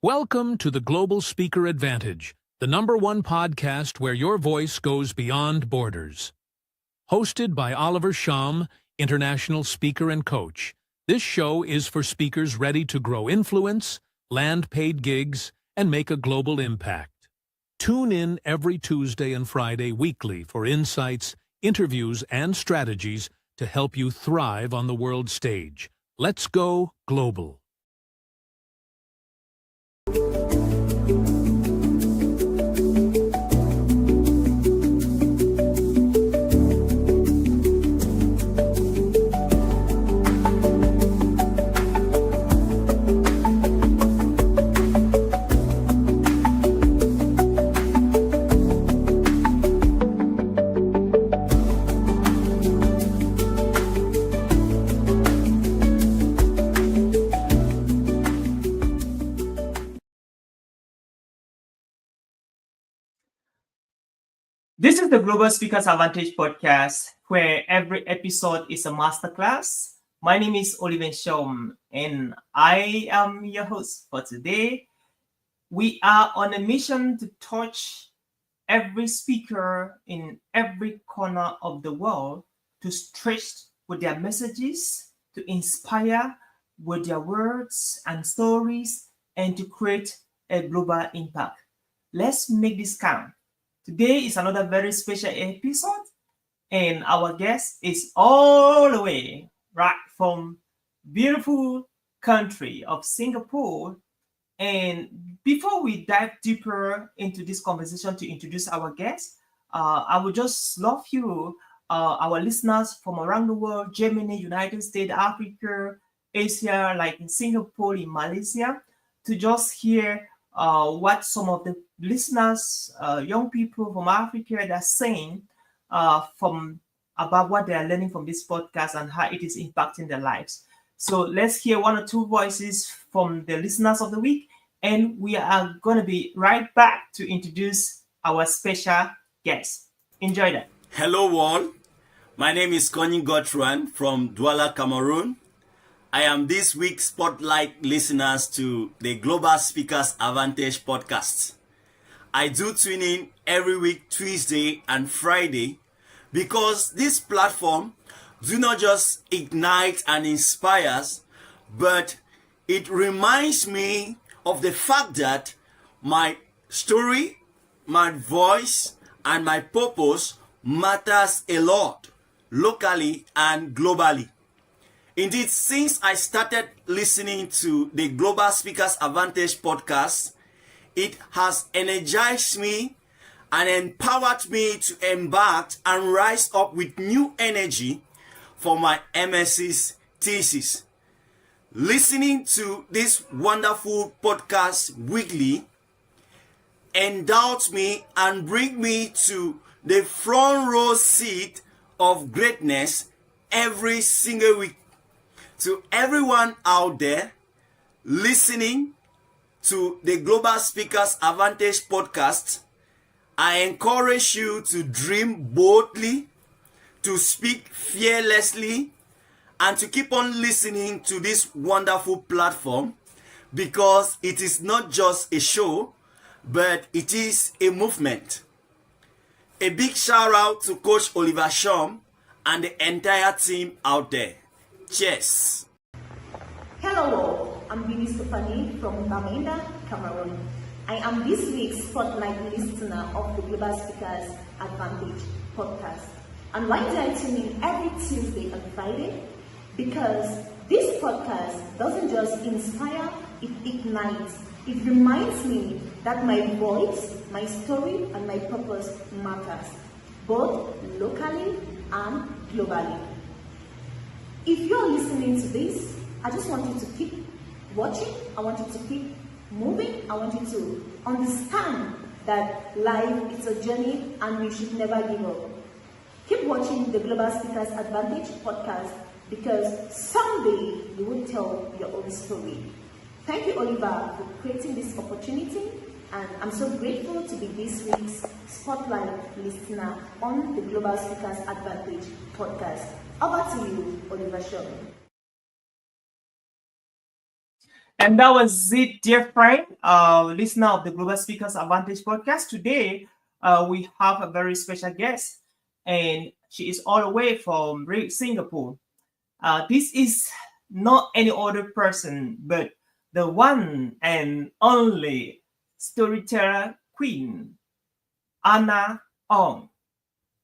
Welcome to the Global Speaker Advantage, the #1 podcast where your voice goes beyond borders. Hosted by Nshom, international speaker and coach, this show is for speakers ready to grow influence, land paid gigs, and make a global impact. Tune in every Tuesday and Friday weekly for insights, interviews, and strategies to help you thrive on the world stage. Let's go global. This is the Global Speakers Advantage podcast, where every episode is a masterclass. My name is Nshom, and I am your host for today. We are on a mission to touch every speaker in every corner of the world, to stretch with their messages, to inspire with their words and stories, and to create a global impact. Let's make this count. Today is another very special episode, and our guest is all the way right from beautiful country of Singapore. And before we dive deeper into this conversation to introduce our guest, I would just love you, our listeners from around the world, Germany, United States, Africa, Asia, like in Singapore, in Malaysia, to just hear what some of the listeners, young people from Africa, they're saying from about what they are learning from this podcast and how it is impacting their lives. So let's hear one or two voices from the listeners of the week, and we are going to be right back to introduce our special guest. Enjoy that. Hello all, my name is Konyi Gotran from Douala, Cameroon. I am this week's spotlight listeners to the Global Speakers Advantage podcast. I do tune in every week, Tuesday and Friday, because this platform do not just ignite and inspires, but it reminds me of the fact that my story, my voice, and my purpose matters a lot, locally and globally. Indeed, since I started listening to the Global Speakers Advantage podcast, it has energized me and empowered me to embark and rise up with new energy for my MSc thesis. Listening to this wonderful podcast weekly endows me and brings me to the front row seat of greatness every single week. To everyone out there listening to the Global Speakers Advantage podcast, I encourage you to dream boldly, to speak fearlessly, and to keep on listening to this wonderful platform, because it is not just a show, but it is a movement. A big shout out to Coach Oliver Nshom and the entire team out there. Cheers. Hello all, I'm Billy Stephanie from Bamenda, Cameroon. I am this week's spotlight listener of the Global Speakers Advantage podcast. And why do I tune in every Tuesday and Friday? Because this podcast doesn't just inspire, it ignites. It reminds me that my voice, my story, and my purpose matters, both locally and globally. If you're listening to this, I just want you to keep watching. I want you to keep moving. I want you to understand that life is a journey and we should never give up. Keep watching the Global Speakers Advantage podcast, because someday you will tell your own story. Thank you, Oliver, for creating this opportunity, and I'm so grateful to be this week's spotlight listener on the Global Speakers Advantage podcast. Over to you, Oliver Nshom. And that was it, dear friend, listener of the Global Speakers Advantage podcast. Today, we have a very special guest, and she is all the way from Singapore. This is not any other person, but the one and only storyteller queen, Anna Ong.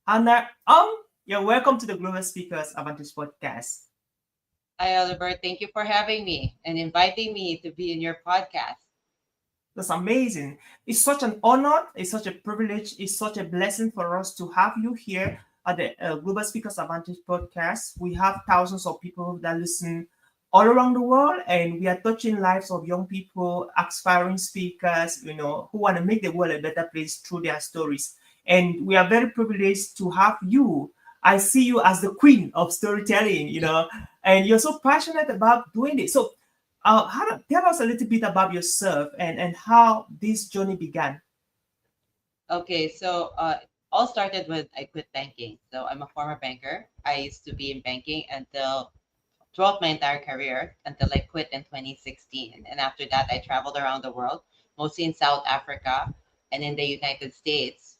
Anna Ong, you're welcome to the Global Speakers Advantage podcast. Hi, Oliver. Thank you for having me and inviting me to be in your podcast. That's amazing. It's such an honor. It's such a privilege. It's such a blessing for us to have you here at the Global Speakers Advantage podcast. We have thousands of people that listen all around the world, and we are touching lives of young people, aspiring speakers, who want to make the world a better place through their stories. And we are very privileged to have you. I see you as the queen of storytelling, and you're so passionate about doing it. So tell us a little bit about yourself and how this journey began. Okay, so all started with I quit banking. So I'm a former banker. I used to be in banking until throughout my entire career until I quit in 2016. And after that, I traveled around the world, mostly in South Africa and in the United States,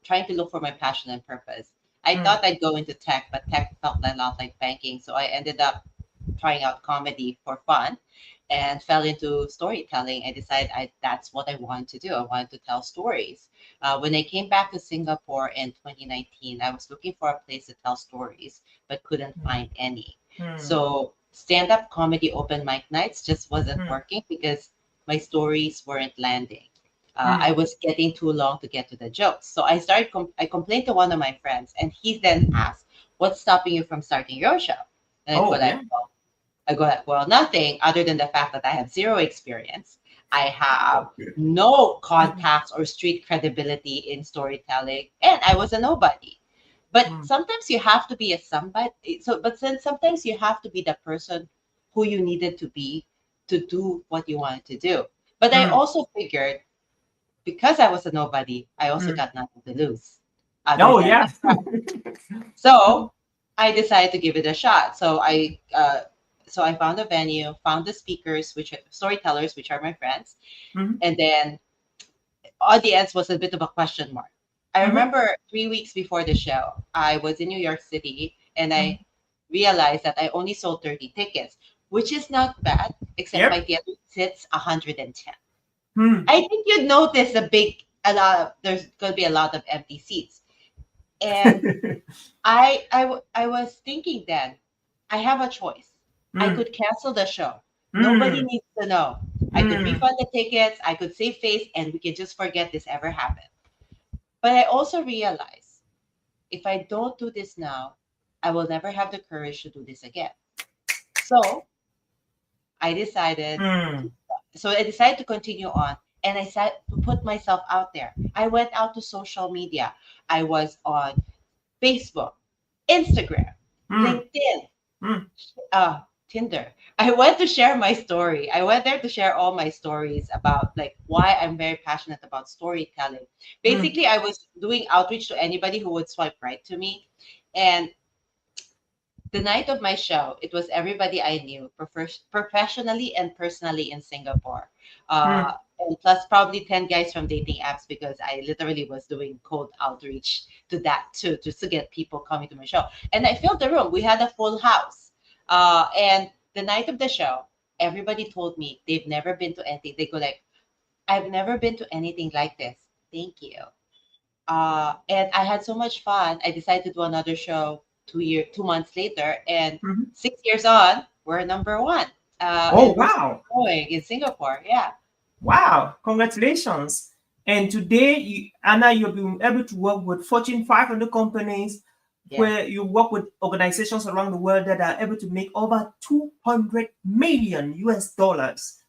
trying to look for my passion and purpose. I thought I'd go into tech, but tech felt a lot like banking. So I ended up trying out comedy for fun and fell into storytelling. I decided that's what I wanted to do. I wanted to tell stories. When I came back to Singapore in 2019, I was looking for a place to tell stories, but couldn't find any. So stand-up comedy open mic nights just wasn't working because my stories weren't landing. I was getting too long to get to the jokes. So I complained to one of my friends, and he then asked, "What's stopping you from starting your show?" And I go like, well, nothing other than the fact that I have zero experience. I have no contacts or street credibility in storytelling, and I was a nobody. But sometimes you have to be a somebody. But then sometimes you have to be the person who you needed to be to do what you wanted to do. But I also figured because I was a nobody, I also got nothing to lose. Oh, yeah. So I decided to give it a shot. So I found a venue, found the speakers, which are storytellers, which are my friends, and then audience was a bit of a question mark. I remember 3 weeks before the show, I was in New York City, and I realized that I only sold 30 tickets, which is not bad, except my theater sits 110. I think you'd notice there's going to be a lot of empty seats. And I was thinking then, I have a choice. I could cancel the show. Nobody needs to know. I could refund the tickets. I could save face, and we can just forget this ever happened. But I also realize if I don't do this now, I will never have the courage to do this again. So I decided. I decided to continue on, and I said to put myself out there. I went out to social media. I was on Facebook, Instagram, LinkedIn, Tinder. I went to share my story. I went there to share all my stories about like why I'm very passionate about storytelling. Basically, I was doing outreach to anybody who would swipe right to me. And the night of my show, it was everybody I knew professionally and personally in Singapore. And plus probably 10 guys from dating apps because I literally was doing cold outreach to that too, just to get people coming to my show. And I filled the room. We had a full house. And the night of the show, everybody told me they've never been to anything. They go like, I've never been to anything like this. Thank you. And I had so much fun. I decided to do another show 2 months later, and 6 years on, we're number one. Wow. Going in Singapore. Yeah. Wow. Congratulations. And today, Anna, you've been able to work with Fortune 500 companies where you work with organizations around the world that are able to make over 200 million US dollars.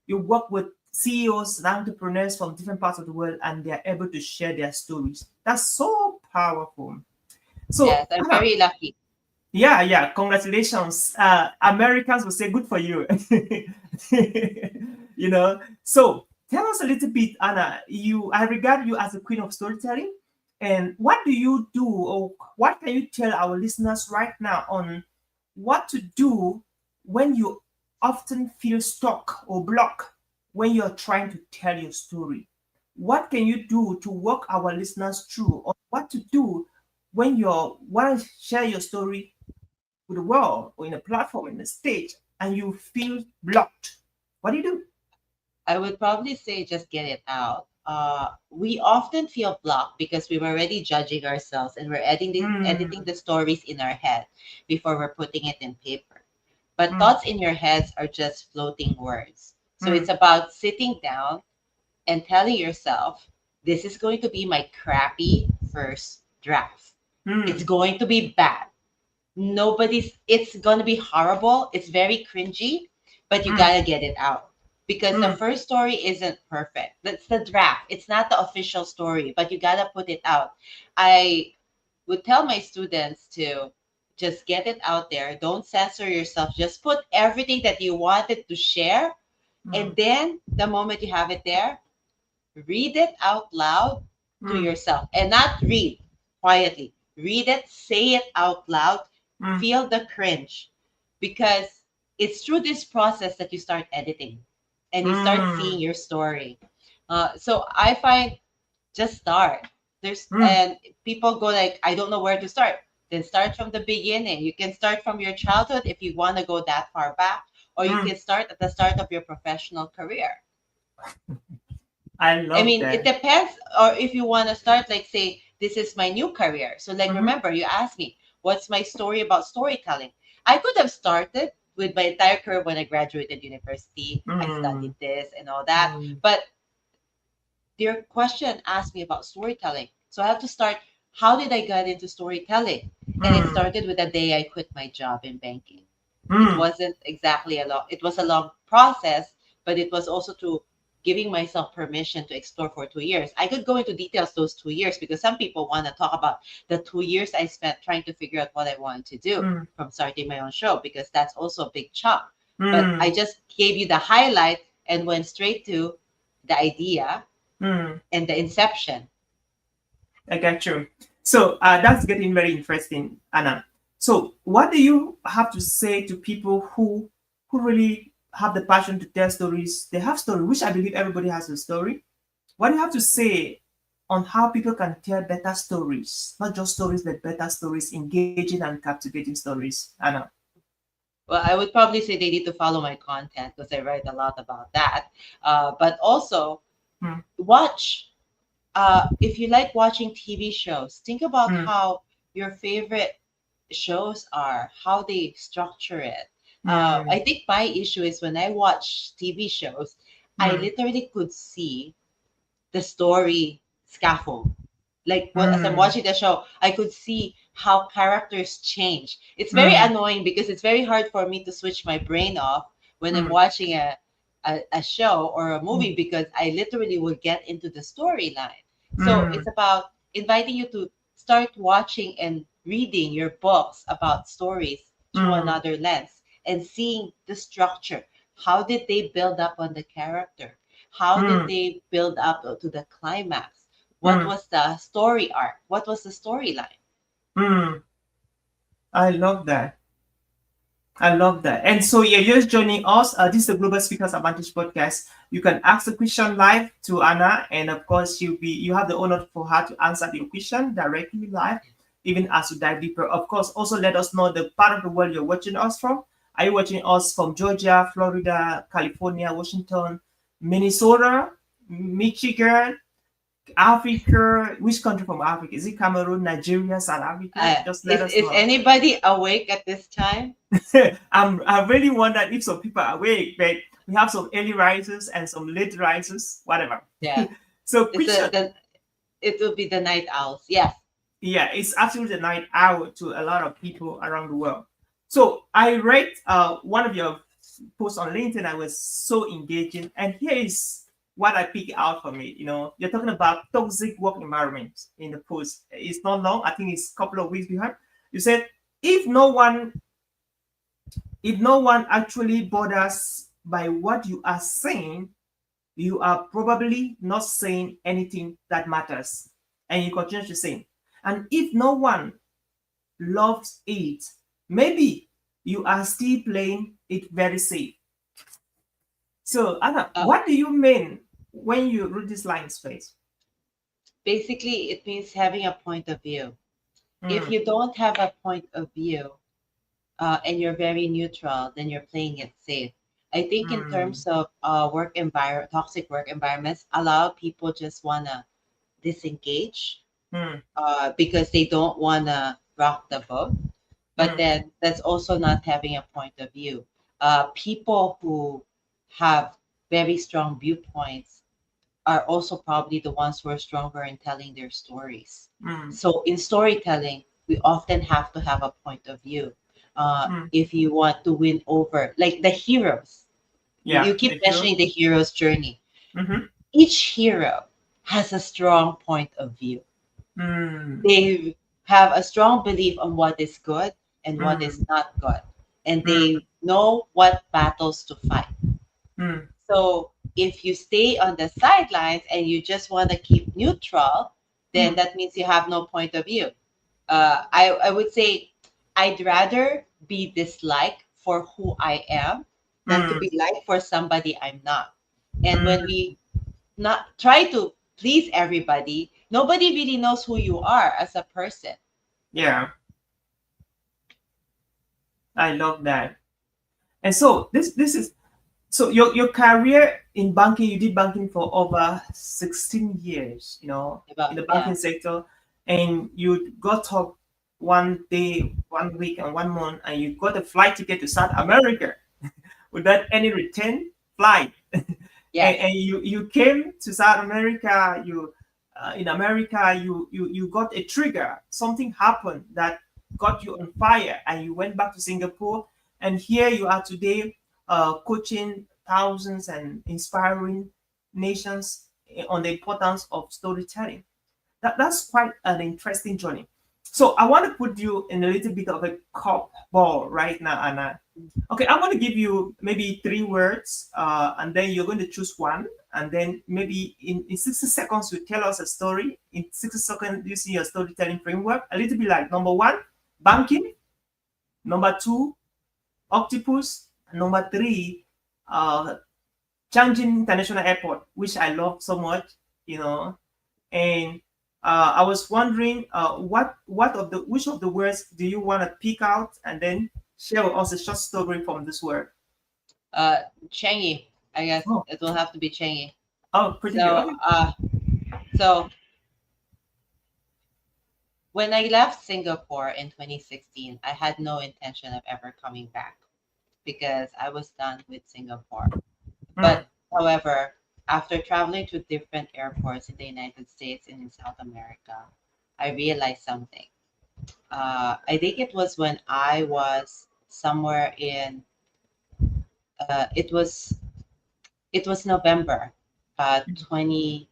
You work with CEOs and entrepreneurs from different parts of the world, and they're able to share their stories. That's so powerful. So yes, I'm very lucky. Yeah. Congratulations. Americans will say good for you. So tell us a little bit, Anna. I regard you as the queen of storytelling. And what do you do, or what can you tell our listeners right now on what to do when you often feel stuck or blocked when you're trying to tell your story. What can you do to walk our listeners through, or what to do when you want to share your story with the world or in a platform, in a stage, and you feel blocked? What do you do? I would probably say just get it out. We often feel blocked because we were already judging ourselves and we're editing the stories in our head before we're putting it in paper. But thoughts in your heads are just floating words. So it's about sitting down and telling yourself, this is going to be my crappy first draft. It's going to be bad. It's going to be horrible. It's very cringy, but you got to get it out because the first story isn't perfect. That's the draft. It's not the official story, but you got to put it out. I would tell my students to just get it out there. Don't censor yourself. Just put everything that you wanted to share. And then the moment you have it there, read it out loud to yourself and not read quietly. Read it, say it out loud, feel the cringe because it's through this process that you start editing and you start seeing your story. So I find just start. And people go like, I don't know where to start. Then start from the beginning. You can start from your childhood if you want to go that far back, or you can start at the start of your professional career. I mean, that. it depends. Or if you want to start, like, say, this is my new career. So, like, remember, you asked me, what's my story about storytelling? I could have started with my entire career when I graduated university. I studied this and all that. But your question asked me about storytelling. So I have to start, how did I get into storytelling? And it started with the day I quit my job in banking. It wasn't exactly it was a long process, but it was also to giving myself permission to explore for 2 years. I could go into details those 2 years because some people want to talk about the 2 years I spent trying to figure out what I wanted to do from starting my own show, because that's also a big chunk. But I just gave you the highlight and went straight to the idea and the inception. I got you. So that's getting very interesting, Anna. So what do you have to say to people who really have the passion to tell stories? They have stories, which I believe everybody has a story. What do you have to say on how people can tell better stories, not just stories, but better stories, engaging and captivating stories, Anna? Well, I would probably say they need to follow my content because I write a lot about that. But also watch. If you like watching TV shows, think about how your favorite shows are, how they structure it. I think my issue is when I watch TV shows, I literally could see the story scaffold. Like as I'm watching the show, I could see how characters change. It's very annoying because it's very hard for me to switch my brain off when I'm watching a show or a movie because I literally will get into the storyline. So it's about inviting you to start watching and reading your books about stories through another lens and seeing the structure. How did they build up on the character? How did they build up to the climax? What was the story arc? What was the storyline? I love that. I love that. And so, yeah, you're just joining us. This is the Global Speakers Advantage podcast. You can ask a question live to Anna, and of course, you have the honor for her to answer your question directly live, even as you dive deeper. Of course, also let us know the part of the world you're watching us from. Are you watching us from Georgia, Florida, California, Washington, Minnesota, Michigan, Africa? Which country from Africa? Is it Cameroon, Nigeria, South Africa? Just let us know. Is anybody awake at this time? I really wonder if some people are awake, but we have some early risers and some late risers, whatever. Yeah. So it will be the night owls. Yes. Yeah, it's actually the night owl to a lot of people around the world. So I read one of your posts on LinkedIn. I was so engaging, and here is what I picked out from it. You're talking about toxic work environment in the post. It's not long. I think it's a couple of weeks behind. You said if no one actually bothers by what you are saying, you are probably not saying anything that matters. And you continue to say, and if no one loves it, maybe you are still playing it very safe. So, Anna, Uh, what do you mean when you read these lines, please? Basically, it means having a point of view. If Mm, you don't have a point of view, and you're very neutral, then you're playing it safe. I think in mm, terms of toxic work environments, a lot of people just wanna disengage mm, because they don't wanna rock the boat. But mm, then that's also not having a point of view. People who have very strong viewpoints are also probably the ones who are stronger in telling their stories. mm, So in storytelling, we often have to have a point of view. mm. If you want to win over, like the heroes, Yeah, you keep the hero. mentioning the hero's journey. Mm-hmm. Each hero has a strong point of view. Mm, They have a strong belief on what is good and what is mm, not good, and mm, they know what battles to fight. mm, So if you stay on the sidelines and you just want to keep neutral, then mm, that means you have no point of view. I would say I'd rather be disliked for who I am than to mm, be liked for somebody I'm not. And when mm. we not try to please everybody, nobody really knows who you are as a person. Yeah, I love that. And so this is so your career in banking. You did banking for over 16 years. In About the yeah, banking sector, and you got up one day, 1 week, and 1 month, and you got a flight ticket to South America without any return flight. yes, And you came to South America. You in America, you got a trigger. Something happened that got you on fire, and you went back to Singapore. And here you are today, coaching thousands and inspiring nations on the importance of storytelling. That's quite an interesting journey. So I want to put you in a little bit of a cup ball right now, Anna. Okay, I'm going to give you maybe three words, and then you're going to choose one, and then maybe in 60 seconds you tell us a story. In 60 seconds, you see your storytelling framework. A little bit like number one, banking. Number two, octopus. Number three, uh, Tianjin International Airport, which I love so much. You know, and I was wondering, what of the which of the words do you want to pick out, and then share with us a short story from this word. uh, Changi. I guess Oh, it will have to be Changi. oh, pretty good. So, Okay. so when I left Singapore in 2016, I had no intention of ever coming back because I was done with Singapore. Mm, But however, after traveling to different airports in the United States and in South America, I realized something. I think it was when I was somewhere in uh, it was it was November 20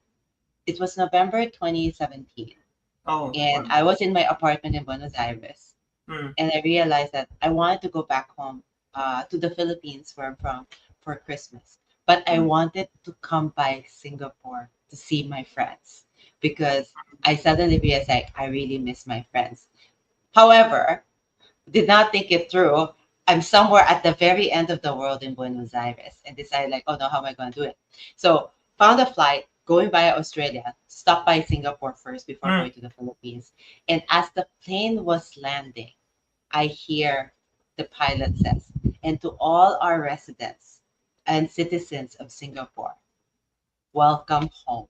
it was November 2017, oh, and wow. I was in my apartment in Buenos Aires, Mm, and I realized that I wanted to go back home to the Philippines where I'm from for Christmas. But I mm, wanted to come by Singapore to see my friends because I suddenly realized like I really miss my friends. However, did not think it through. I'm somewhere at the very end of the world in Buenos Aires and decided like, oh no, how am I going to do it? So found a flight going via Australia, stopped by Singapore first before mm. going to the Philippines. And as the plane was landing, I hear the pilot says, and to all our residents and citizens of Singapore, welcome home.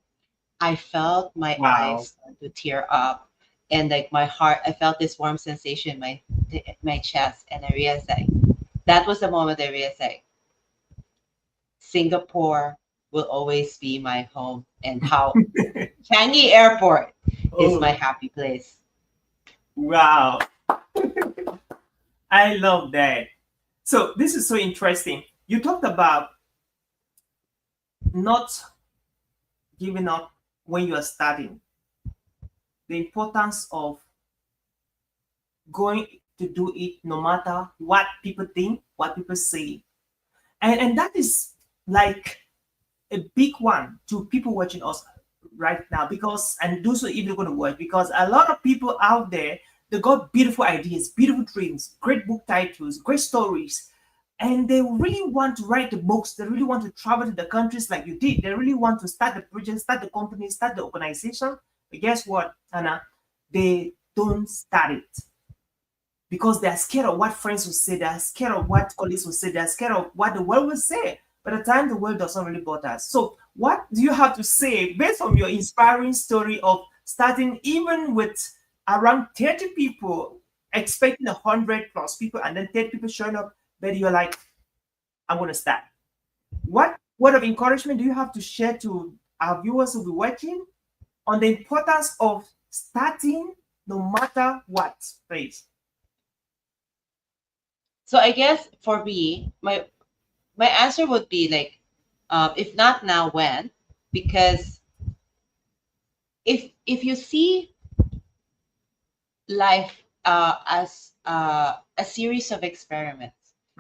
I felt my Wow. eyes start to tear up and like my heart, I felt this warm sensation in my chest, and I realized like that was the moment I realized like Singapore will always be my home, and how Changi Airport is my Oh, happy place. wow. I love that. So this is so interesting. You talked about not giving up when you are starting, the importance of going to do it no matter what people think, what people say. And that is like a big one to people watching us right now, because and those who are even going to watch, because a lot of people out there, they got beautiful ideas, beautiful dreams, great book titles, great stories, and they really want to write the books. They really want to travel to the countries like you did. They really want to start the project, start the company, start the organization. But guess what, Anna? They don't start it because they're scared of what friends will say. They're scared of what colleagues will say. They're scared of what the world will say. By the time the world doesn't really bother us. So, what do you have to say based on your inspiring story of starting even with around 30 people, expecting 100 plus people, and then 30 people showing up? But you're like, I'm going to start. What word of encouragement do you have to share to our viewers who will be watching on the importance of starting no matter what, please? So I guess for me, my answer would be like, if not now, when? Because if you see life as a series of experiments,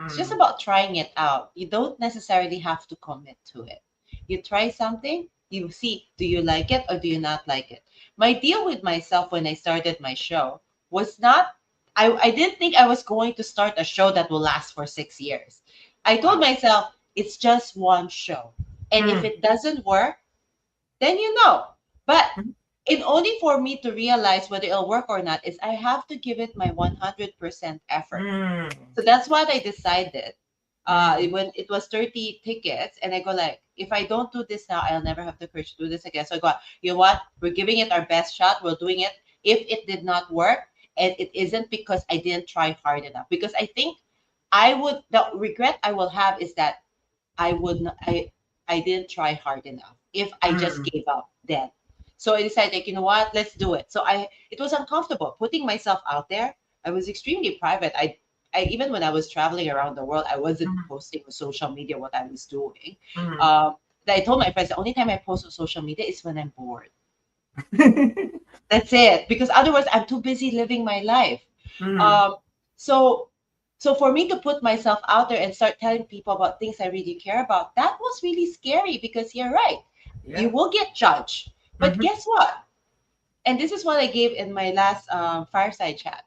it's just about trying it out. You don't necessarily have to commit to it. You try something, you see, do you like it or do you not like it? My deal with myself when I started my show was not, I didn't think I was going to start a show that will last for 6 years. I told myself, it's just one show. And if it doesn't work, then you know. But in only for me to realize whether it'll work or not is I have to give it my 100% effort. So that's what I decided. When it was 30 tickets, and I go like, if I don't do this now, I'll never have the courage to do this again. So I go, you know what? We're giving it our best shot. We're doing it. If it did not work, and it isn't because I didn't try hard enough, because I think the regret I will have is that I would not, I didn't try hard enough. If I just gave up then. So I decided, like, you know what, let's do it. So it was uncomfortable putting myself out there. I was extremely private. I even when I was traveling around the world, I wasn't posting on social media what I was doing. I told my friends the only time I post on social media is when I'm bored. That's it. Because otherwise, I'm too busy living my life. So so for me to put myself out there and start telling people about things I really care about, that was really scary because you're right. Yeah. You will get judged. But guess what? And this is what I gave in my last fireside chat.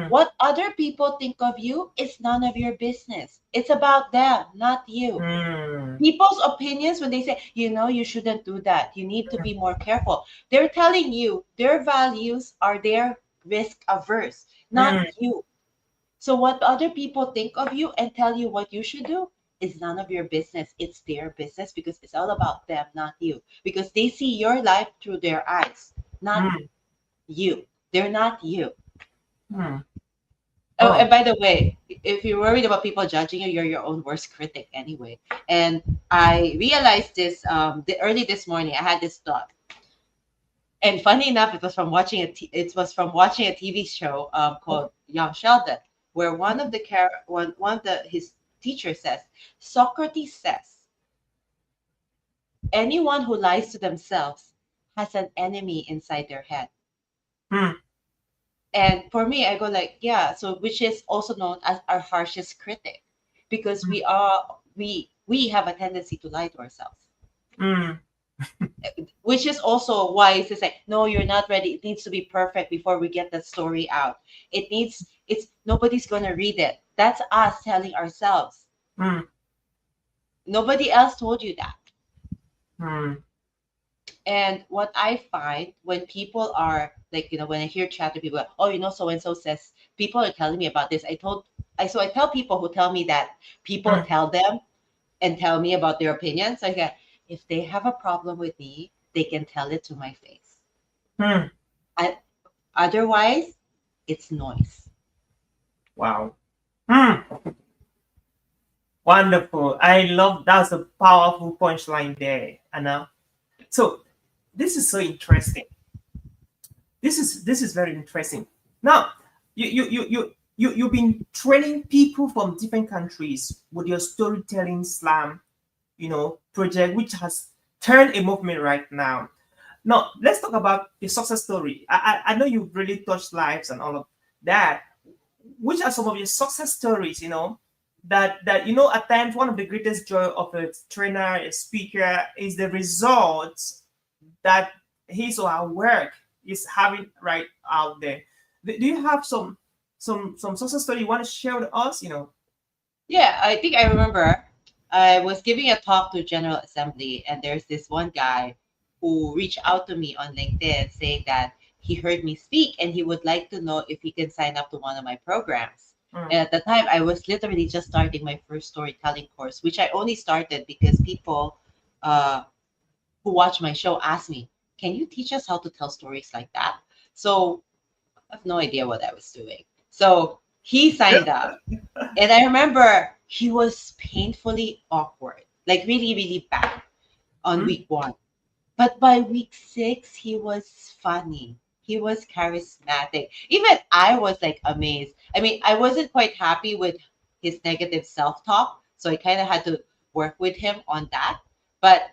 What other people think of you is none of your business. It's about them, not you. People's opinions, when they say, you know, you shouldn't do that, you need to be more careful, they're telling you their values are their risk averse, not you. So what other people think of you and tell you what you should do is none of your business. It's their business because it's all about them, not you. Because they see your life through their eyes, not you. They're not you. Oh, and by the way, if you're worried about people judging you, you're your own worst critic anyway. And I realized this early this morning. I had this thought, and funny enough, it was from watching a TV show called Young Sheldon, where one of his teachers says, Socrates says, anyone who lies to themselves has an enemy inside their head. And for me, I go like, yeah, so which is also known as our harshest critic, because we have a tendency to lie to ourselves. Which is also why it's just like, no, you're not ready. It needs to be perfect before we get that story out. Nobody's gonna read it. That's us telling ourselves. Nobody else told you that. And what I find when people are like, when I hear chatter, people are, oh, so and so says, people are telling me about this. So I tell people who tell me that people tell them and tell me about their opinions. I go, if they have a problem with me, they can tell it to my face. Otherwise, it's noise. Wow. Wonderful. I love that's a powerful punchline there, Anna. So this is so interesting. This is very interesting. Now, you've been training people from different countries with your storytelling slam, project, which has turned a movement right now. Now, let's talk about the success story. I know you've really touched lives and all of that. Which are some of your success stories, that at times one of the greatest joy of a trainer, a speaker, is the results that his or her work is having right out there. Do you have some success story you want to share with us? Yeah, I think I remember I was giving a talk to General Assembly, and there's this one guy who reached out to me on LinkedIn saying that he heard me speak and he would like to know if he can sign up to one of my programs. And at the time, I was literally just starting my first storytelling course, which I only started because people uh, who watch my show asked me, "Can you teach us how to tell stories like that?" So I have no idea what I was doing. So he signed up. And I remember he was painfully awkward, like really, really bad on Mm. week one. But by week six, he was funny. He was charismatic. Even I was like amazed. I mean, I wasn't quite happy with his negative self talk. So I kind of had to work with him on that. But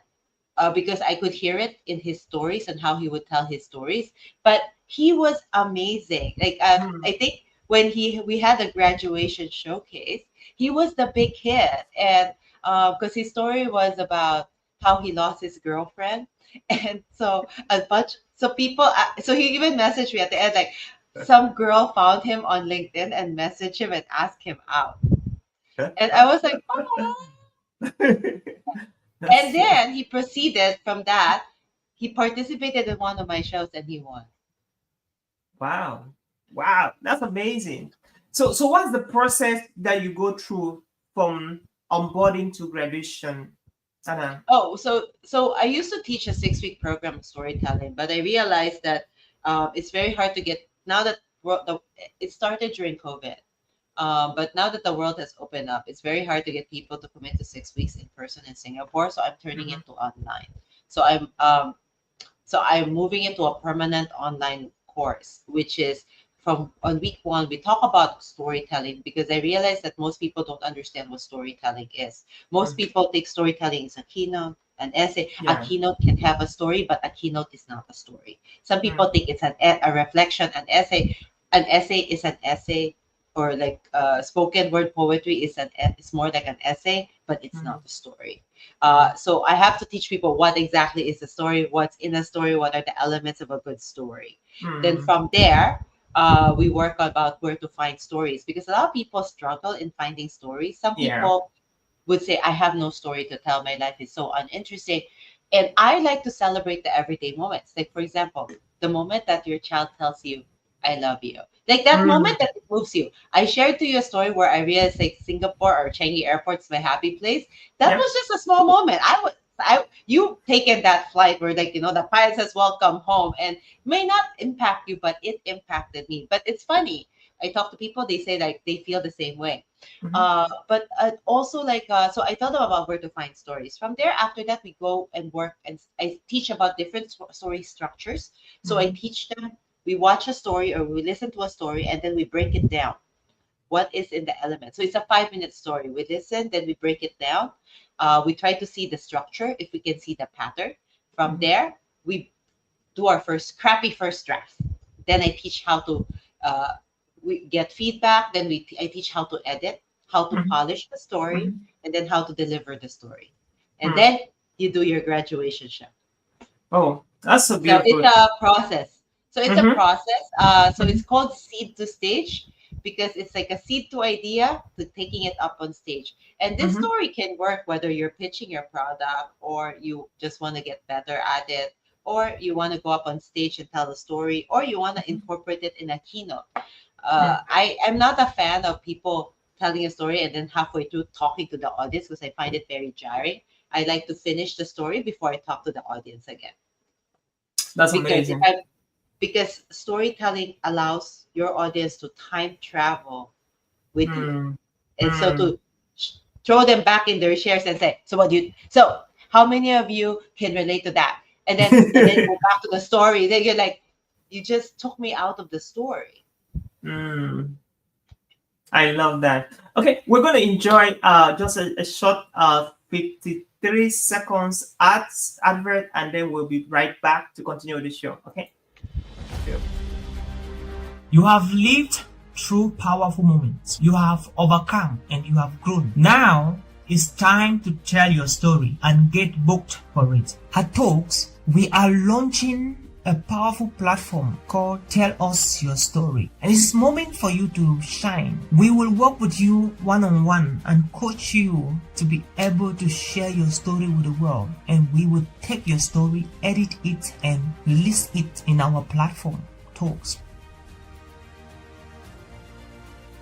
because I could hear it in his stories and how he would tell his stories. But he was amazing. Like I think when we had a graduation showcase, he was the big hit, and because his story was about how he lost his girlfriend, and so a bunch. So people, so he even messaged me at the end, like some girl found him on LinkedIn and messaged him and asked him out, and I was like, oh. And That's then he proceeded from that. He participated in one of my shows and he won. wow. Wow, that's amazing. So what's the process that you go through from onboarding to graduation, Anna? Oh, so I used to teach a 6 week program of storytelling, but I realized that it's very hard to get now that it started during COVID. But now that the world has opened up, it's very hard to get people to commit to 6 weeks in person in Singapore. So I'm turning Mhm. it to online. So I'm moving into a permanent online course, which is from on week one, we talk about storytelling because I realize that most people don't understand what storytelling is. Most Mm. people think storytelling is a keynote, an essay. A Yeah. keynote can have a story, but a keynote is not a story. Some people Mm. think it's a reflection, an essay. An essay is an essay, or like spoken word poetry is more like an essay, but it's not Mm. a story. Mm. So I have to teach people what exactly is the story, what's in a story, what are the elements of a good story. Then Mm. from there, we work about where to find stories because a lot of people struggle in finding stories. Some Yeah. people would say, I have no story to tell. My life is so uninteresting. And I like to celebrate the everyday moments. Like, for example, the moment that your child tells you, I love you. Like that Mm. moment that it moves you. I shared to you a story where I realized like Singapore or Changi Airport is my happy place. That Yeah. was just a small moment. You taken that flight where like the pilot says welcome home and may not impact you, but it impacted me. But it's funny. I talk to people, they say like they feel the same way. Mhm. But also like so I tell them about where to find stories. From there, after that, we go and work and I teach about different story structures. So I Mhm. teach them. We watch a story or we listen to a story and then we break it down. What is in the element? So it's a 5 minute story. We listen, then we break it down. We try to see the structure if we can see the pattern. From Mhm. there, we do our first draft. Then I teach how to uh, we get feedback. Then I teach how to edit, how to Mhm. polish the story, Mhm. and then how to deliver the story. And Mm. then you do your graduation show. Oh, that's so So it's beautiful. a process. So it's a Mhm. process. So it's Mhm. called seed to stage because it's like a seed to idea to taking it up on stage. And this Mhm. story can work whether you're pitching your product or you just want to get better at it, or you want to go up on stage and tell a story, or you want to Mhm. incorporate it in a keynote. Mm. I am not a fan of people telling a story and then halfway through talking to the audience because I find it very jarring. I like to finish the story before I talk to the audience again That's because if amazing. I'm because storytelling allows your audience to time travel with you, Mm. and so Mm. to throw them back in their chairs and say, "So what do you? So how many of you can relate to that?" And then go back to the story. Then you're like, "You just took me out of the story." Mm. I love that. Okay, we're gonna enjoy just a short 53 seconds ads advert, and then we'll be right back to continue the show. Okay. Sure. You have lived through powerful moments. You have overcome and you have grown. Now it's time to tell your story and get booked for it. At Talks, we are launching a powerful platform called Tell Us Your Story. And it's moment for you to shine. We will work with you one-on-one and coach you to be able to share your story with the world. And we will take your story, edit it, and list it in our platform, Talks.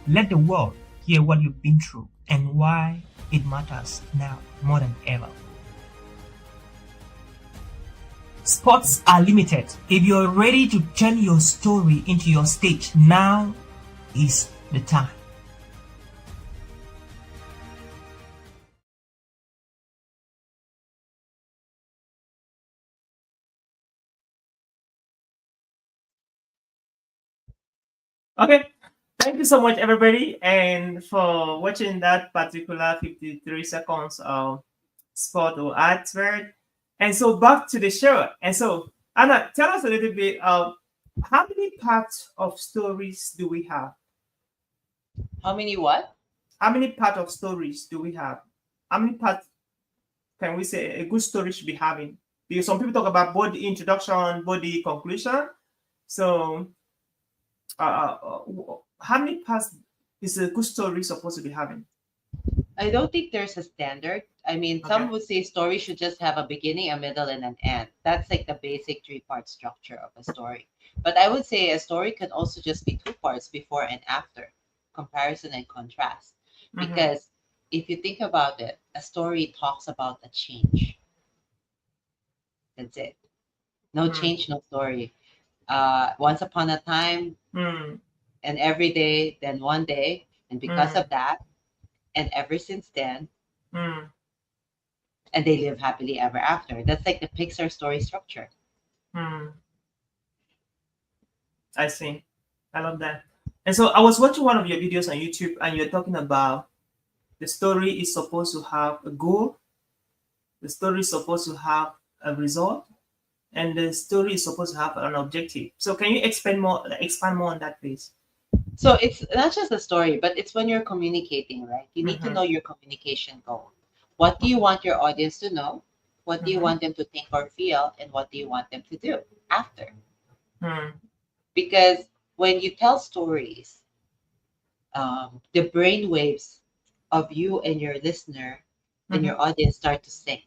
Let the world hear what you've been through and why it matters now more than ever. Spots are limited. If you're ready to turn your story into your stage, now is the time. Okay, thank you so much, everybody, and for watching that particular 53 seconds of spot or advert. And so back to the show. And so, Anna, tell us a little bit of how many parts of stories do we have? How many what? How many parts of stories do we have? How many parts can we say a good story should be having? Because some people talk about body introduction, body conclusion. So, how many parts is a good story supposed to be having? I don't think there's a standard. I mean, some would say story should just have a beginning, a middle, and an end. That's like the basic three-part structure of a story. But I would say a story can also just be two parts, before and after, comparison and contrast. Because if you think about it, a story talks about a change. That's it. No change, no story. Once upon a time, and every day, then one day, and because of that, and ever since then, and they live happily ever after. That's like the Pixar story structure. I see. I love that. And so I was watching one of your videos on YouTube, and you're talking about the story is supposed to have a goal, the story is supposed to have a result, and the story is supposed to have an objective. So can you expand more on that, please? So it's not just a story, but it's when you're communicating, right? You need to know your communication goal. What do you want your audience to know? What do you want them to think or feel? And what do you want them to do after? Because when you tell stories, the brain waves of you and your listener and your audience start to sync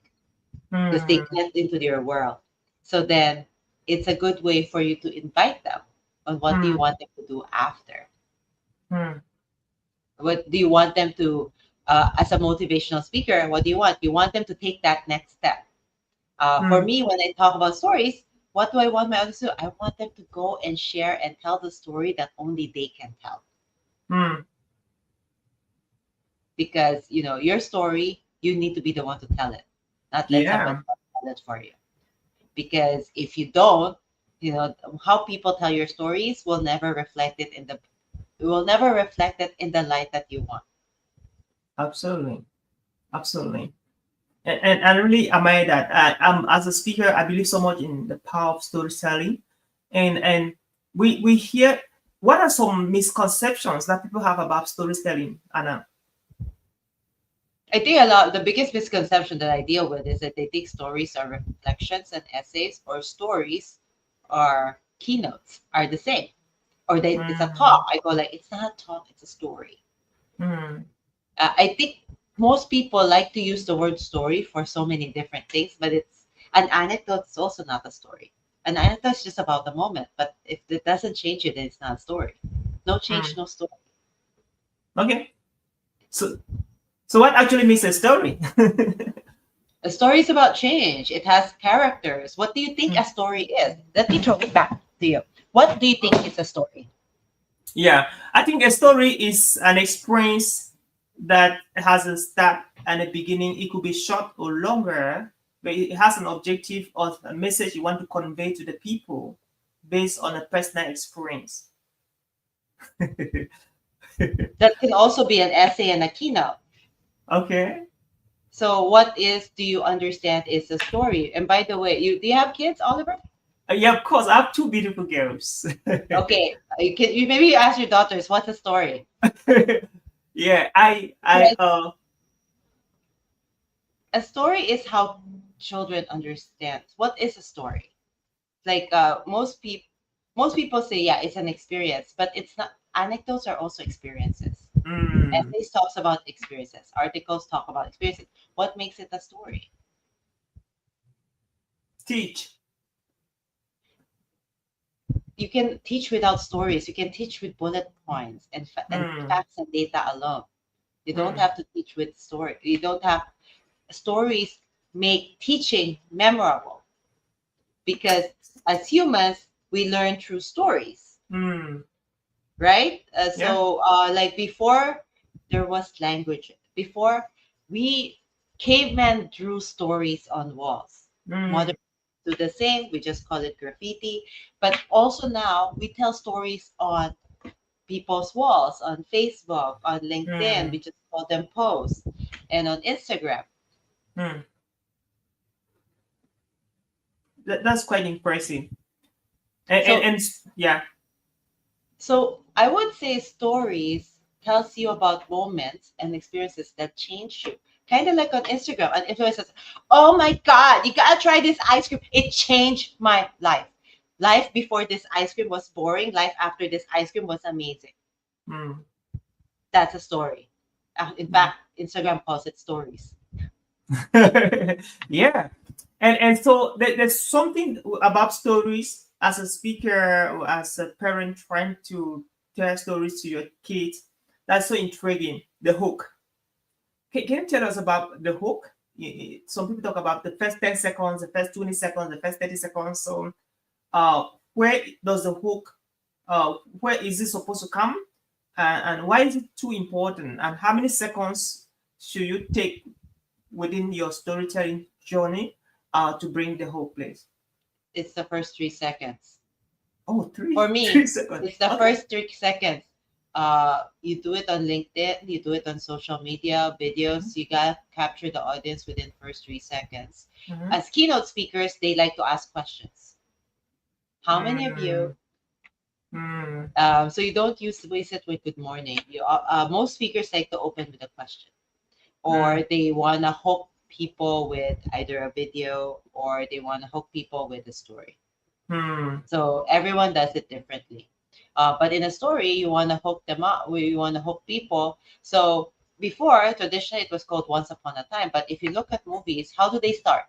because they get into your world. So then it's a good way for you to invite them on what do you want them to do after. What do you want them to, as a motivational speaker, what do you want? You want them to take that next step. For me, when I talk about stories, what do I want my audience to do? I want them to go and share and tell the story that only they can tell. Because, you know, your story, you need to be the one to tell it, not let someone else tell it for you. Because if you don't, you know, how people tell your stories will never reflect it in the light that you want. Absolutely. And I really admire that. As a speaker, I believe so much in the power of storytelling, and we hear, what are some misconceptions that people have about storytelling, Anna? I think the biggest misconception that I deal with is that they think stories are reflections and essays, or stories or keynotes are the same, or it's a talk. I go like, it's not a talk, it's a story. I think most people like to use the word story for so many different things, but it's an anecdote. It's also not a story. An anecdote is just about the moment, but if it doesn't change it, then it's not a story. No change, no story. Okay. So what actually makes a story? A story is about change. It has characters. What do you think a story is? Let me throw it back to you. What do you think is a story? Yeah, I think a story is an experience that has a start and a beginning. It could be short or longer, but it has an objective or a message you want to convey to the people based on a personal experience. That can also be an essay and a keynote. Okay. So what do you understand is a story? And by the way, do you have kids, Oliver? Yeah, of course. I have two beautiful girls. Okay. You maybe ask your daughters, what's a story? Yeah, a story is how children understand. What is a story? Like most people say, yeah, it's an experience, but it's not. Anecdotes are also experiences. Essays talks about experiences. Articles talk about experiences. What makes it a story? Teach. You can teach without stories. You can teach with bullet points and facts and data alone. You don't have to teach with story. You don't have stories make teaching memorable, because as humans we learn through stories, right? So like before there was language, before we cavemen drew stories on walls. Modern do the same, we just call it graffiti. But also now we tell stories on people's walls, on Facebook, on LinkedIn, we just call them posts, and on Instagram. That's quite impressive. And yeah. So I would say stories tells you about moments and experiences that change you. Kind of like on Instagram, an influencer says, "Oh my God, you gotta try this ice cream. It changed my life. Life before this ice cream was boring. Life after this ice cream was amazing." That's a story. In fact, Instagram calls it stories. Yeah. And so there's something about stories as a speaker or as a parent trying to tell stories to your kids that's so intriguing. The hook. Can you tell us about the hook? Some people talk about the first 10 seconds, the first 20 seconds, the first 30 seconds. So where does the hook, where is it supposed to come? And why is it too important? And how many seconds should you take within your storytelling journey to bring the whole place? It's the first 3 seconds. Oh, three. For me, 3 seconds. it's the first 3 seconds. You do it on LinkedIn, you do it on social media, videos. You gotta capture the audience within first 3 seconds. As keynote speakers, they like to ask questions. How many of you? So you don't waste it with good morning. You most speakers like to open with a question, or they wanna hook people with either a video, or they wanna hook people with a story. So everyone does it differently. But in a story, you want to hook them up. You want to hook people. So before, traditionally, it was called Once Upon a Time. But if you look at movies, how do they start?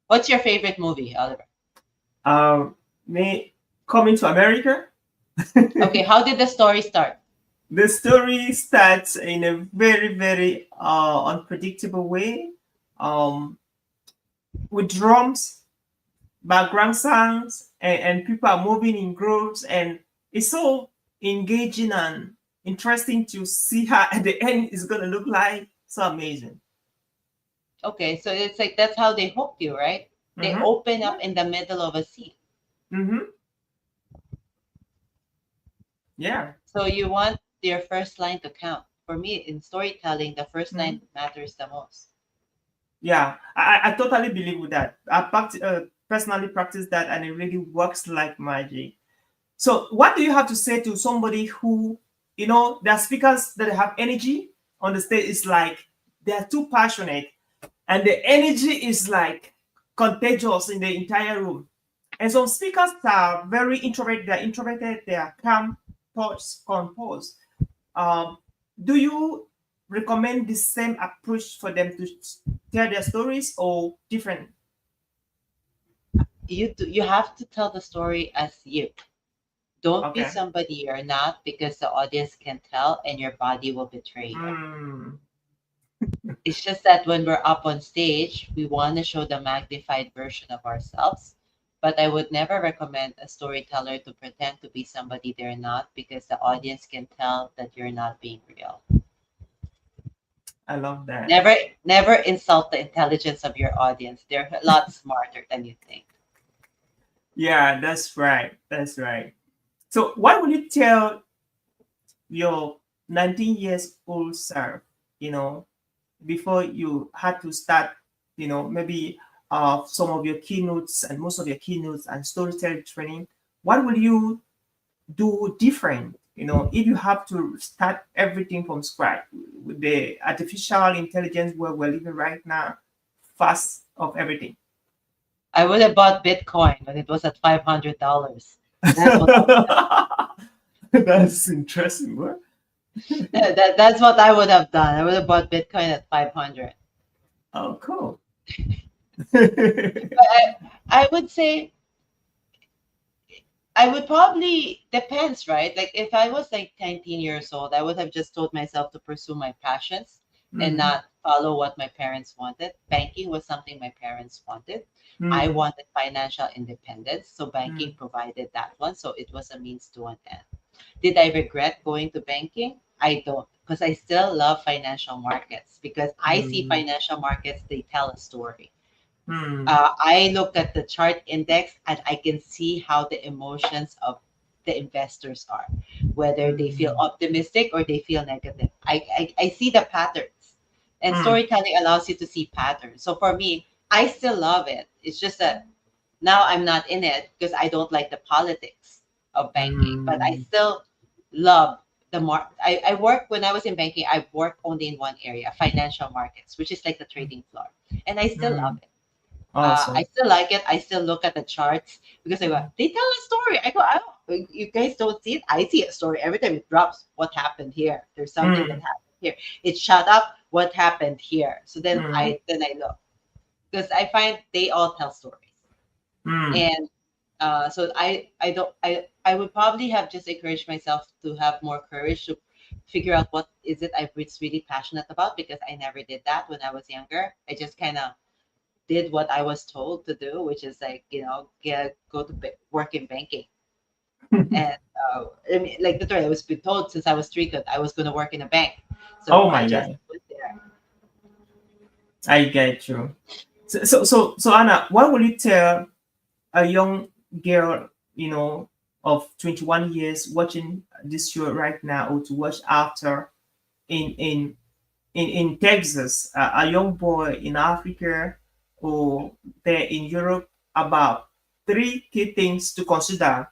What's your favorite movie, Oliver? Me Coming to America. Okay, how did the story start? The story starts in a very, very unpredictable way, with drums, background sounds, and people are moving in groups, and it's so engaging and interesting to see how at the end it's gonna look like. So amazing. Okay, so it's like that's how they hook you, right? They open up in the middle of a scene. Yeah. So you want your first line to count. For me, in storytelling, the first line matters the most. Yeah, I totally believe with that. I personally practice that, and it really works like magic. So, what do you have to say to somebody who, there are speakers that have energy on the stage? It's like they're too passionate, and the energy is like contagious in the entire room. And some speakers are very introverted. They're introverted. They are calm, composed. Do you recommend the same approach for them to tell their stories, or different? You have to tell the story as you. Don't be Okay. somebody you're not, because the audience can tell and your body will betray you. It's just that when we're up on stage, we want to show the magnified version of ourselves. But I would never recommend a storyteller to pretend to be somebody they're not, because the audience can tell that you're not being real. I love that. Never insult the intelligence of your audience. They're a lot smarter than you think. Yeah, that's right. That's right. So, what would you tell your 19 years old self, before you had to start, maybe some of your keynotes and most of your keynotes and storytelling training? What will you do different, if you have to start everything from scratch with the artificial intelligence where we're living right now, fast of everything? I would have bought Bitcoin when it was at $500. That's what That's interesting. What? that's what I would have done. I would have bought Bitcoin at 500. Oh, cool. I would say I would probably depends, right? Like if I was like 19 years old, I would have just told myself to pursue my passions and Mm, not follow what my parents wanted. Banking was something my parents wanted. I mm, wanted financial independence, so banking mm, provided that one. So it was a means to an end. Did I regret going to banking? I don't, because I still love financial markets because I see mm, financial markets, they tell a story. mm, I look at the chart index and I can see how the emotions of the investors are, whether they feel mm, optimistic or they feel negative. I see the patterns, and mm, storytelling allows you to see patterns. So for me, I still love it. It's just that now I'm not in it because I don't like the politics of banking, but I mm, still love the I work when I was in banking, I worked only in one area, financial markets, which is like the trading floor. And I still love mm. it. I Awesome. still like it. I still look at the charts because I go, Mm, they tell a story. I go, I don't, you guys don't see it. I see a story every time it drops. What happened here? There's something that mm, happened here. It shut up. What happened here? So mm, then I look because I find they all tell stories, mm, and so I don't I would probably have just encouraged myself to have more courage to figure out what is it I was really passionate about because I never did that when I was younger. I just kind of did what I was told to do, which is like, go to work in banking. And I mean, like literally, I was been told since I was 3 that I was going to work in a bank. So Oh I my just God. went there. I get you. So Anna, what will you tell a young girl, of 21 years watching this show right now or to watch after in in in Texas, a young boy in Africa or there in Europe about three key things to consider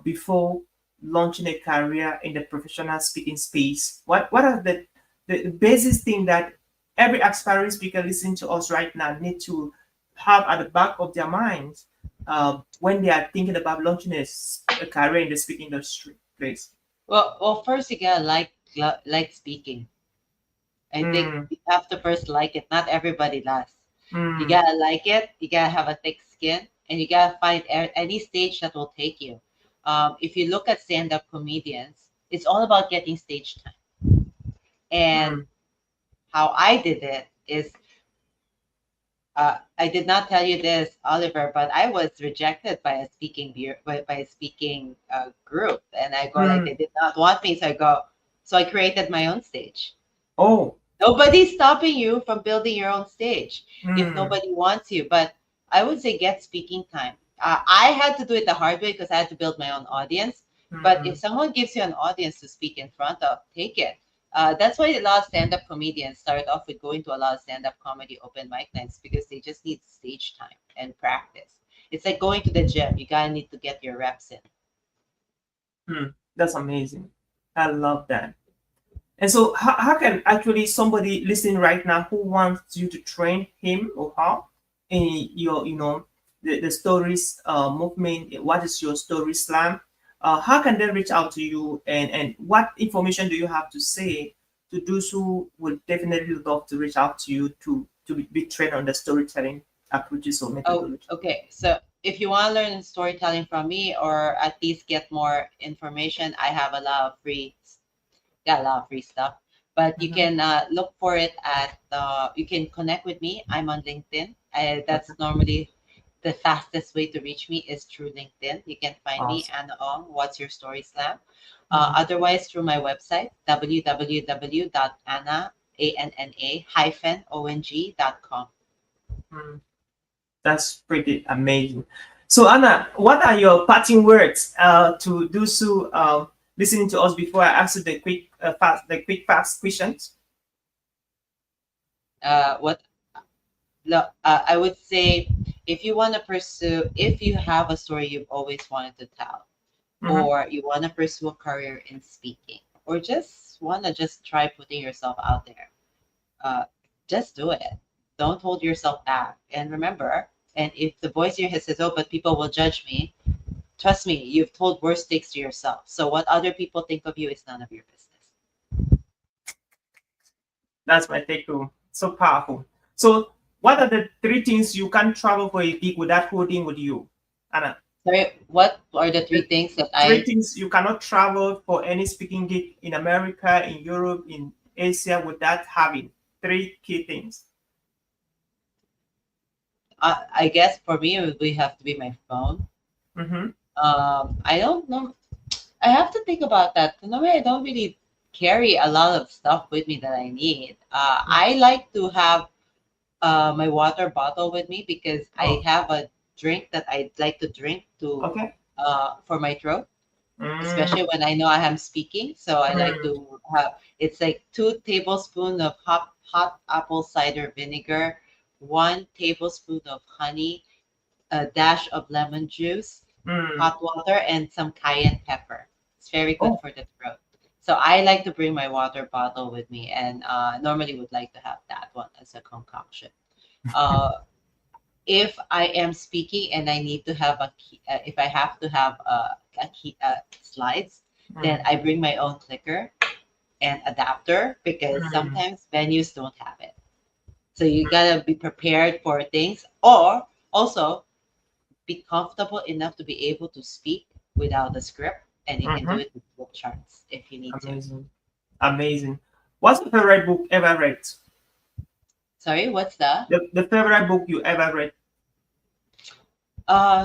before launching a career in the professional speaking space? What are the basic thing that every aspiring speaker listening to us right now need to have at the back of their minds when they are thinking about launching a career in the speaking industry, please? Well, first you gotta like speaking. I think Mm, you have to first like it. Not everybody does. You mm, gotta like it. You gotta have a thick skin, and you gotta find any stage that will take you. If you look at stand-up comedians, it's all about getting stage time. And mm, how I did it is, I did not tell you this, Oliver, but I was rejected by a by a speaking group, and I go like mm. they did not want me, so I created my own stage. Oh, Nobody's stopping you from building your own stage if mm, nobody wants you. But I would say get speaking time. I had to do it the hard way because I had to build my own audience. But if mm. someone gives you an audience to speak in front of, take it. That's why a lot of stand-up comedians start off with going to a lot of stand-up comedy open mic nights because they just need stage time and practice. It's like going to the gym. You gotta need to get your reps in. That's amazing. I love that. And so, how can actually somebody listening right now who wants you to train him or her in your, the stories movement? What is your story slam? How can they reach out to you, and what information do you have to say to those who would definitely love to reach out to you to be trained on the storytelling approaches or Oh, methodology? okay. So if you want to learn storytelling from me or at least get more information, I have a lot of got a lot of free stuff. But you Mhm. can look for it at you can connect with me. I'm on LinkedIn. Okay. That's normally the fastest way to reach me is through LinkedIn. You can find me, Awesome. Anna Ong, What's Your Story Slam. Mhm. Otherwise, through my website, www.anna-ong.com. Mhm. That's pretty amazing. So Anna, what are your parting words to those who listening to us before I ask you the quick fast questions? What I would say, if you want to pursue, if you have a story you've always wanted to tell, Mm-hmm. or you want to pursue a career in speaking, or just want to just try putting yourself out there, uh, just do it. Don't hold yourself back. And remember, And if the voice in your head says, "Oh, but people will judge me," trust me, you've told worse things to yourself. So what other people think of you is none of your business. That's my take home. So powerful. So, what are the three things you can't travel for a week without holding with you, Anna? Sorry, what are the three The things that three I things you cannot travel for any speaking gig in America, in Europe, in Asia without having. Three key things. I guess for me it would have to be my phone. Mm-hmm. I don't know. I have to think about that. Normally, I don't really carry a lot of stuff with me that I need. I like to have my water bottle with me because I Oh, have a drink that I like to drink to okay. for my throat, Mm, especially when I know I am speaking. So I like mm, to have it's like 2 tablespoons of hot apple cider vinegar, 1 tablespoon of honey, a dash of lemon juice, mm. hot water, and some cayenne pepper. It's very good Oh, for the throat. So I like to bring my water bottle with me, and normally would like to have that one as a concoction. Uh, if I am speaking and I need to have if I have to have slides, then mm, I bring my own clicker and adapter because mm, sometimes venues don't have it. So you gotta be prepared for things, or also be comfortable enough to be able to speak without a script, and you can do mm-hmm. it with book charts if you need to. Amazing. Amazing. What's your favorite book ever read? Sorry, what's that? The favorite book you ever read?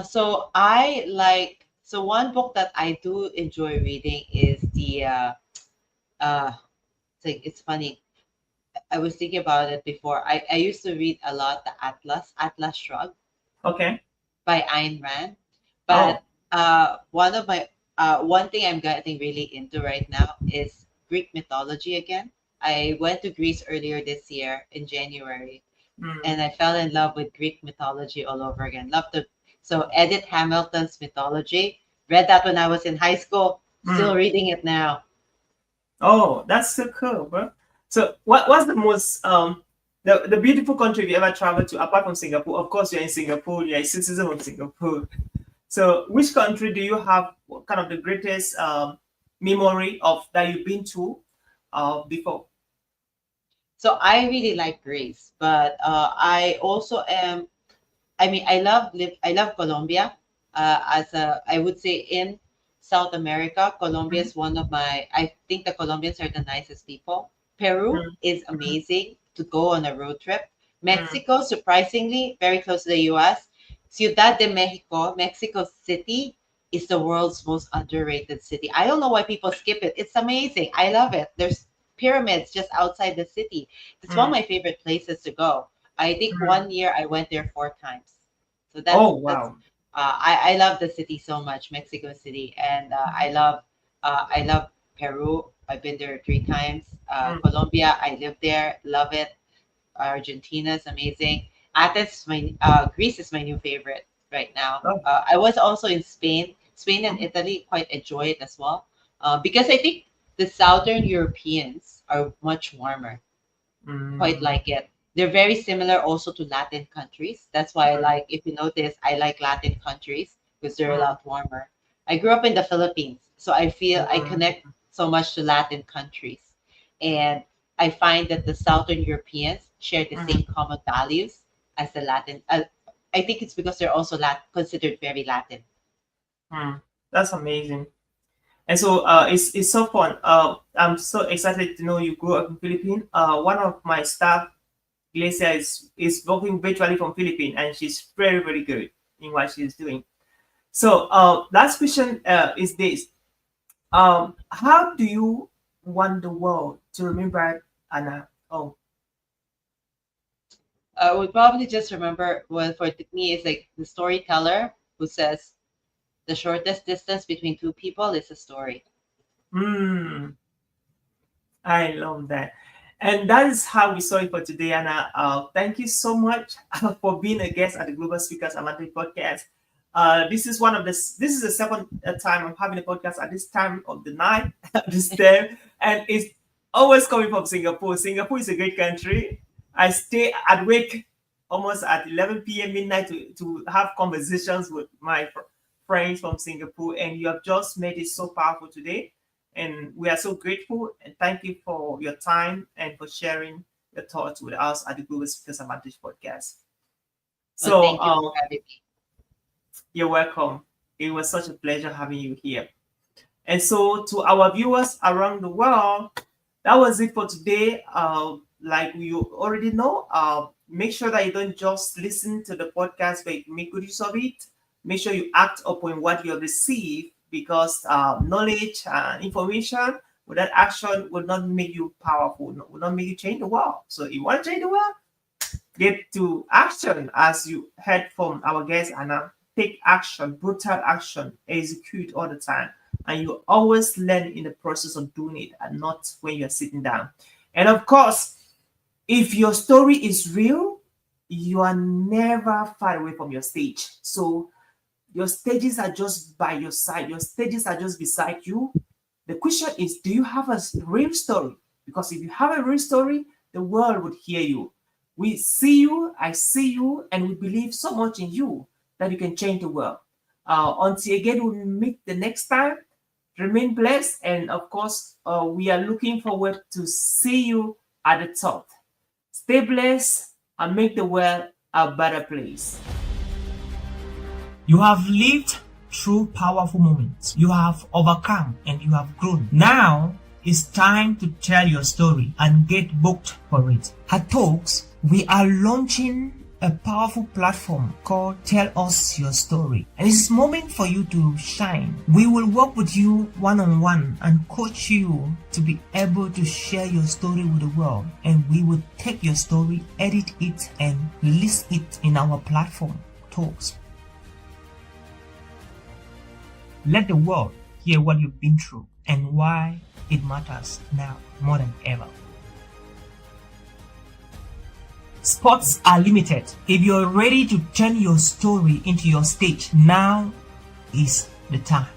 So I like so one book that I do enjoy reading is the uh it's funny. I was thinking about it before. I used to read a lot the Atlas Shrugged Okay. by Ayn Rand. Oh. But one thing I'm getting really into right now is Greek mythology again. I went to Greece earlier this year in January, and Mm, I fell in love with Greek mythology all over again. Love the so Edith Hamilton's mythology. Read that when I was in high school. Still mm. reading it now. Oh, that's so cool, bro. So, what's the most the beautiful country you ever traveled to apart from Singapore? Of course, you're in Singapore. You're a citizen of Singapore. So, which country do you have kind of the greatest memory of that you've been to before? So I really like Greece, but I also am I love Colombia. As a I would say in South America, Colombia Mhm, is one of my. I think the Colombians are the nicest people. Peru mm, is mhm, amazing to go on a road trip. mm, Mexico, surprisingly, very close to the U.S. Ciudad de Mexico, Mexico City is the world's most underrated city. I don't know why people skip it. It's amazing. I love it. There's pyramids just outside the city. It's one of mm, my favorite places to go. I think mm. one year I went there 4 times. So Oh, that's wow. I love the city so much, Mexico City, and I love Peru. I've been there 3 times. Mm, Colombia, I live there, love it. Argentina is amazing. Athens, is my Greece is my new favorite right now. oh, I was also in Spain. Spain and mhm, Italy quite enjoy it as well, because I think the Southern Europeans are much warmer, quite mm, like it. They're very similar also to Latin countries. That's why I mm, like, if you notice, I like Latin countries because they're a mm, lot warmer. I grew up in the Philippines, so I feel I mm, connect so much to Latin countries. And I find that the Southern Europeans share the mm, same common values as the Latin. I think it's because they're also considered very Latin. mm. That's amazing. And so it's so fun. I'm so excited to know you grew up in Philippines. One of my staff, Glacia, is working virtually from Philippines, and she's very very good in what she's doing. So last question is this: how do you want the world to remember Anna? Oh, I would probably just remember, well, for me, it's like the storyteller who says the shortest distance between two people is a story. hmm. I love that. And that is how we saw it for today, Anna. Thank you so much for being a guest at the Global Speakers Advantage podcast. This is the second time I'm having a podcast at this time of the night, this time, and it's always coming from Singapore. Singapore is a great country. I stay awake almost at 11 p.m. midnight to have conversations with my friends from Singapore, and you have just made it so powerful today. And we are so grateful, and thank you for your time and for sharing your thoughts with us at the Global Speakers Advantage podcast. So thank you for having me. You're welcome. It was such a pleasure having you here. And so to our viewers around the world, that was it for today. Like you already know, make sure that you don't just listen to the podcast, but make good use of it. Make sure you act upon what you receive, because knowledge and information without action will not make you powerful, will not make you change the world. So if you want to change the world, get to action. As you heard from our guest Anna, take action, brutal action, execute all the time. And you always learn in the process of doing it, and not when you're sitting down. And of course, if your story is real, you are never far away from your stage. So your stages are just by your side. Your stages are just beside you. The question is, do you have a real story? Because if you have a real story, the world would hear you. We see you, I see you, and we believe so much in you that you can change the world. Until again, we meet the next time. Remain blessed, and of course, we are looking forward to see you at the top. Stay blessed and make the world a better place. You have lived through powerful moments. You have overcome and you have grown. Now it's time to tell your story and get booked for it. At Talks, we are launching a powerful platform called Tell Us Your Story. And it's a moment for you to shine. We will work with you one-on-one and coach you to be able to share your story with the world. And we will take your story, edit it, and release it in our platform, Talks. Let the world hear what you've been through and why it matters now more than ever. Spots are limited. If you're ready to turn your story into your stage, now is the time.